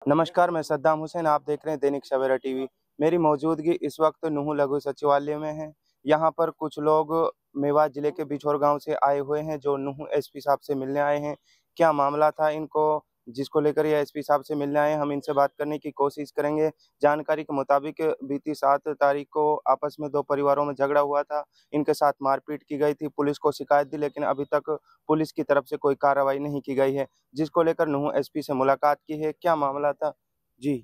नमस्कार, मैं सद्दाम हुसैन, आप देख रहे हैं दैनिक सवेरा टीवी। मेरी मौजूदगी इस वक्त नूँह लघु सचिवालय में है। यहाँ पर कुछ लोग मेवात जिले के बिछोर गाँव से आए हुए हैं, जो नूँह एसपी साहब से मिलने आए हैं। क्या मामला था इनको, जिसको लेकर ये एसपी साहब से मिलने आए हैं, हम इनसे बात करने की कोशिश करेंगे। जानकारी के मुताबिक बीती 7 तारीख को आपस में 2 परिवारों में झगड़ा हुआ था। इनके साथ मारपीट की गई थी, पुलिस को शिकायत दी, लेकिन अभी तक पुलिस की तरफ से कोई कार्रवाई नहीं की गई है। जिसको लेकर नूँह एसपी से मुलाकात की है। क्या मामला था? जी,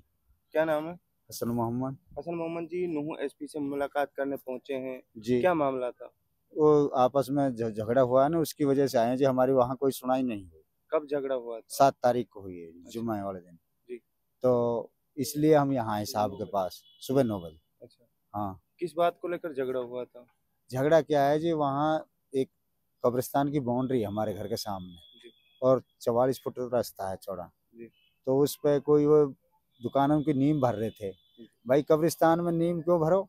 क्या नाम है? हसन मोहम्मद। हसन मोहम्मद जी, नूँह एसपी से मुलाकात करने पहुँचे हैं। जी, क्या मामला था? वो आपस में झगड़ा हुआ है ना, उसकी वजह से आए हैं जी। हमारी वहाँ कोई सुनाई नहीं हुई। कब झगड़ा हुआ था? 7 तारीख को हुई है, अच्छा, जुम्मे वाले दिन। जी, तो इसलिए हम यहाँ आए साहब के पास सुबह 9 बजे। अच्छा। हाँ, किस बात को लेकर झगड़ा हुआ था? झगड़ा क्या है जी, वहाँ एक कब्रिस्तान की बाउंड्री है हमारे घर के सामने जी, और 44 फुट रास्ता है चौड़ा। जी, तो उस पे कोई वो दुकानों की नींव भर रहे थे। जी, भाई कब्रिस्तान में नींव क्यों भरो?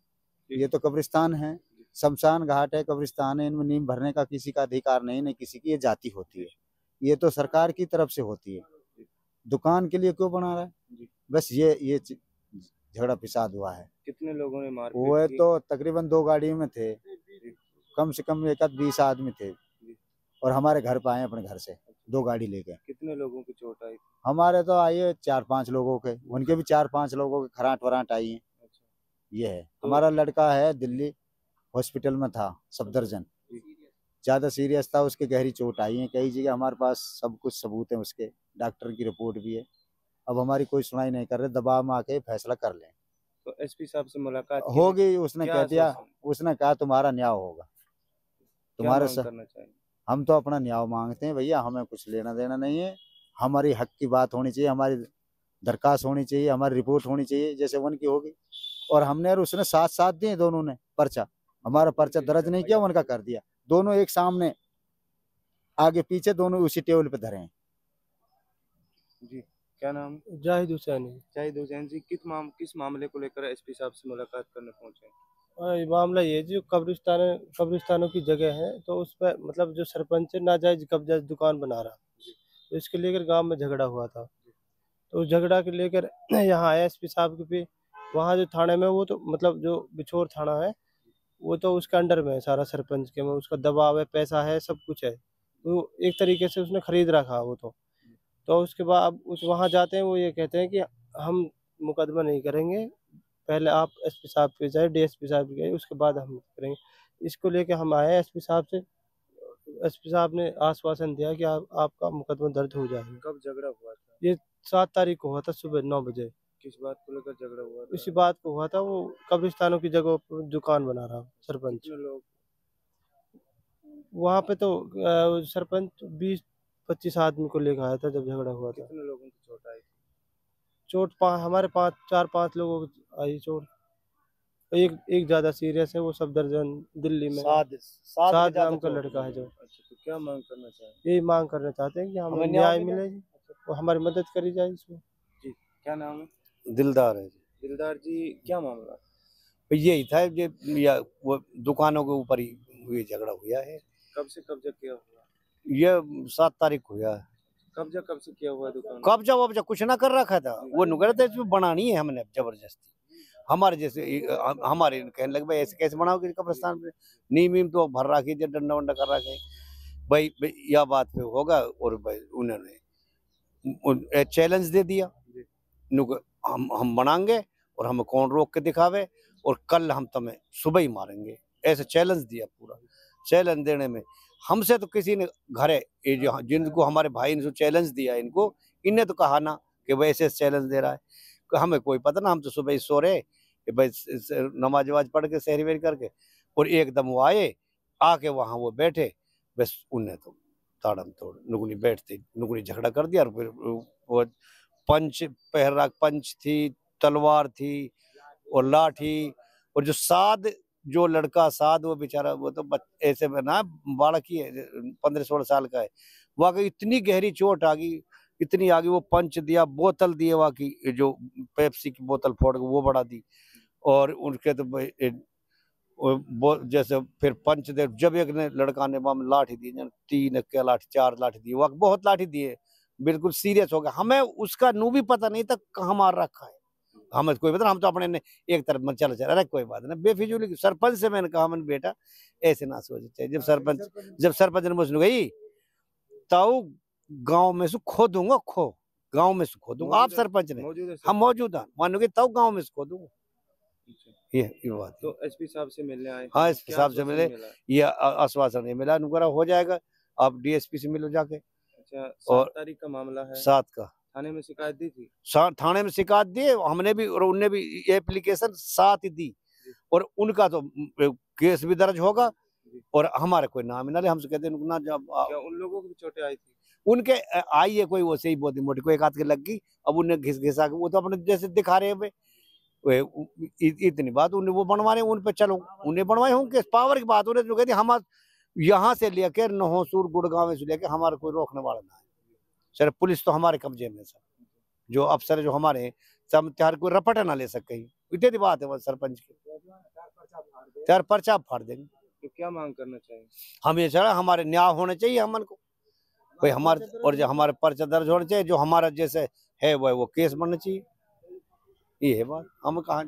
जी, ये तो कब्रिस्तान है, जी, शमशान घाट है, कब्रिस्तान है, इनमें नींव भरने का किसी का अधिकार नहीं, न किसी की ये जाति होती है। जी, ये तो सरकार की तरफ से होती है। जी, दुकान के लिए क्यों बना रहा है? जी। बस ये झगड़ा फिसाद हुआ है। कितने लोगों ने मारपीट वो की? तो तकरीबन 2 गाड़ियों में थे, जी, कम से कम एक आध 20 आदमी थे जी। और हमारे घर पे आए अपने घर से, अच्छा, 2 गाड़ी लेके। कितने लोगों की चोट आई थी? हमारे तो आई है 4-5 लोगों के, उनके भी 4-5 लोगों के खराट-वराट आई हैं। अच्छा, ये है। तो हमारा लड़का है दिल्ली हॉस्पिटल में था, सफदरजंग। जी, ज़्यादा सीरियस था, उसके गहरी चोट आई है कई जगह। हमारे पास सब कुछ सबूत है उसके, डॉक्टर की रिपोर्ट भी है। अब हमारी कोई सुनाई नहीं कर रहे, दबाव में आके फैसला कर लें। तो एसपी साहब से मुलाकात की है? होगी, उसने क्या कह दिया, आश्वासन? उसने कहा तुम्हारा न्याय होगा। क्या तुम्हारे माँग स करना चाहेंगे? हम तो अपना न्याय माँगते हैं भैया, हमें कुछ लेना देना नहीं है। हमारी हक की बात होनी चाहिए, हमारी दरख्वास्त होनी चाहिए, हमारी रिपोर्ट होनी चाहिए जैसे उनकी होगी। और हमने और उसने साथ-साथ दिए दोनों ने पर्चा। हमारा पर्चा दर्ज नहीं किया, उनका कर दिया। दोनों एक सामने, आगे-पीछे दोनों उसी टेबल पे धरे हैं। जी, क्या नाम है? जाहिद हुसैनी। शाहिद हुसैन जी, किस मामले को लेकर एसपी साहब से मुलाकात करने पहुँचे हैं? ये मामला ये है जी, कब्रिस्तानों की जगह है, तो उस पे मतलब जो सरपंच है नाजायज कब्जा दुकान बना रहा, तो इसके लेकर गांव में झगड़ा हुआ था। तो उस झगड़ा के लेकर यहाँ आया एसपी साहब के पे। वहाँ जो थाने में वो तो मतलब जो बिछोर थाना है, वो तो उसके अंडर में है सारा, सरपंच के में उसका दबाव है, पैसा है, सब कुछ है। तो एक तरीके से उसने खरीद रखा वो तो उसके बाद अब उस वहाँ जाते हैं, वो ये कहते हैं कि हम मुकदमा नहीं करेंगे, पहले आप एसपी साहब के जाए, डीएसपी साहब के जाए, उसके बाद हम करेंगे। इसको लेके हम आए एसपी साहब से। एसपी साहब ने आश्वासन दिया कि आपका मुकदमा दर्ज हो जाएगा। कब झगड़ा हुआ था? ये 7 तारीख को हुआ था सुबह 9 बजे। किस बात को लेकर झगड़ा हुआ था? इसी बात को हुआ था, वो कब्रिस्तानों की जगह पर दुकान बना रहा सरपंच। कितने लोग? वहाँ पे तो सरपंच 20-25 आदमी को लेकर आया था जब झगड़ा हुआ था। कितने लोगों की चोट आई थी? चोट हमारे 4-5 लोगों को आई चोट। एक एक ज्यादा सीरियस है, वो सफदरजंग दिल्ली में। सात नाम का लड़का है जो। अच्छा, तो क्या माँग करना चाहेंगे? यही मांग करना चाहते हैं कि हमें हमें न्याय मिले। मिले और हमारी मदद करी जाए इसमें। जी, क्या नाम है? दिलदार है। दिलदार जी, क्या मामला? यही था ये, या वो दुकानों के ऊपर ही हुई झगड़ा हुआ है। कब से कब्जा किया हुआ? ये 7 तारीख को हुआ है। कब्जा कब से किया हुआ है दुकान? कब्जा वब्जा कुछ ना कर रखा था, वो नुकरा था इसमें बनानी है हमने जबरदस्ती। हमारे जैसे हमारे कहने लगे भाई ऐसे कैसे बनाओगे कब्रिस्तान पे, नीम वीम तो भर रखी है, डंडा वंडा कर रखे हैं। भाई यह बात पे होगा, और भाई उन्होंने चैलेंज दे दिया, जी, हम बनाएंगे और हमें कौन रोक के दिखावे, और कल हम तुम्हें सुबह ही मारेंगे, ऐसे चैलेंज दिया। पूरा चैलेंज देने में हमसे तो किसी ने घरे ये जो जिनको हमारे भाई ने जो चैलेंज दिया इनको, इन्हें तो कहा ना कि वैसे चैलेंज दे रहा है। हमें कोई पता ना, हम तो सुबह ही सो रहे कि भाई नमाज वमाज पढ़ के सहरी वेरी करके, और एकदम वो आए, आके वहाँ वो बैठे, बस उन्हें तो ताड़म तोड़ नुगनी बैठते नुगनी झगड़ा कर दिया। और फिर वो पंच पहरा, पंच थी, तलवार थी और लाठी। और जो साद, जो लड़का साद, वो बेचारा वो तो ऐसे में ना बालक ही है, 15-16 साल का है। वहाँ की इतनी गहरी चोट आ गई, इतनी आ गई, वो पंच दिया, बोतल दिए वहाँ की, जो पेप्सी की बोतल फोड़ के वो बढ़ा दी। और उनके तो जैसे फिर पंच दे, जब एक ने लड़का ने वहाँ लाठी दी, 3 क्या लाठी 4 लाठी दी, वहाँ बहुत लाठी दिए। बिल्कुल सीरियस हो गया। हमें उसका नू भी पता नहीं था कहाँ मार रखा है, हमें कोई पता, हम तो अपने ने एक तरफ में चल अरे कोई बात नहीं, बेफिजूली। सरपंच से मैंने कहा, मैंने बेटा ऐसे ना सोचते, जब सरपंच ने मुझे गई तो गांव में से खोदूंगा, गांव में से खोदूंगा। आप सरपंच ने, हम मौजूद हैं, मानोगे तब गांव में से खोदूंगा। ये बात। तो एसपी साहब से मिलने आए? हाँ, एसपी साहब से मिले, ये आश्वासन नहीं मिला, नुकरा हो जाएगा, आप डीएसपी से मिलो जाके। अच्छा, 7 तारीख का मामला है? 7 का। थाने में शिकायत दी थी? थाने में शिकायत दी हमने भी, और उनने भी एप्लीकेशन 7 ही दी, और उनका तो केस भी दर्ज होगा, और हमारे कोई नाम ना ले। हमसे कहते हैं ना, जब क्या उन लोगों को भी चोटें आई थी? उनके आई है, कोई वैसे ही बहुत मोटी, कोई एक हाथ के लग गई, अब उन्हें घिसा के, वो तो अपने जैसे दिखा रहे हैं, इतनी बात उन्हें वो बनवाने, उन पे चलो उन्हें बनवाए होंगे, पावर की बात। उन्हें जो कहती हम यहाँ से लेकर नहोसूर गुड़गांव से लेकर हमारा कोई रोकने वाला ना है। सर पुलिस तो हमारे कब्जे में, सर जो अफसर जो हमारे सब त्यार कोई रपट ना ले सके, इतनी बात है। सरपंच की त्यार पर्चा फाड़ देंगे। तो क्या मांग करना चाहिए? हम ये चाह हमारे न्याय होने चाहिए, हमन को भाई हमारे, और जो हमारे पर्चा दर्ज होना चाहिए, जो हमारा जैसे है वो केस बनना चाहिए, ये है बात। हम कहाँ